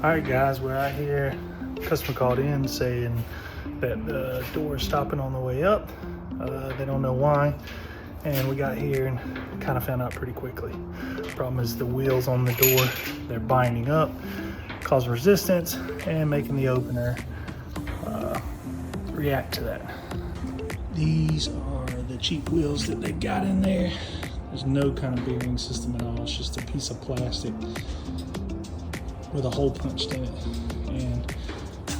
Alright guys, we're out here. Customer called in saying that the door is stopping on the way up. They don't know why. And we got here and kind of found out pretty quickly. Problem is the wheels on the door, they're binding up, causing resistance and making the opener react to that. These are the cheap wheels that they got in there. There's no kind of bearing system at all. It's just a piece of plastic with a hole punched in it, and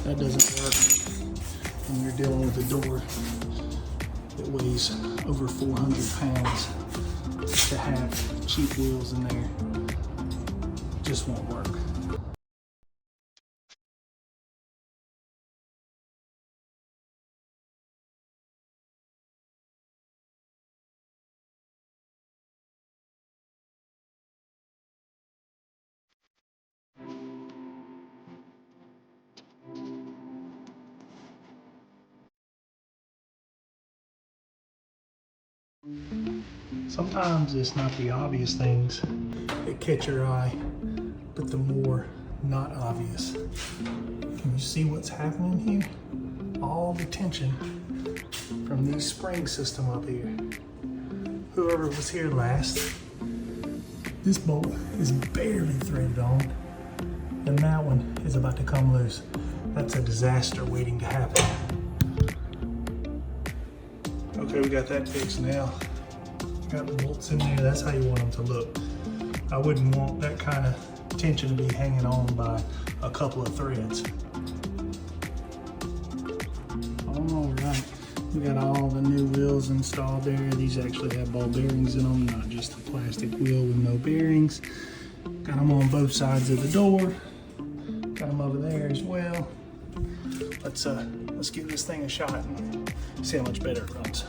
that doesn't work when you're dealing with a door that weighs over 400 pounds. To have cheap wheels in there just won't work. Sometimes it's not the obvious things that catch your eye, but the more not obvious. Can you see what's happening here? All the tension from these spring system up here. Whoever was here last, this bolt is barely threaded on, and that one is about to come loose. That's a disaster waiting to happen. Okay, we got that fixed now. Got the bolts in there, that's how you want them to look. I wouldn't want that kind of tension to be hanging on by a couple of threads. All right, we got all the new wheels installed there. These actually have ball bearings in them, not just a plastic wheel with no bearings. Got them on both sides of the door. Got them over there as well. Let's give this thing a shot and see how much better it runs.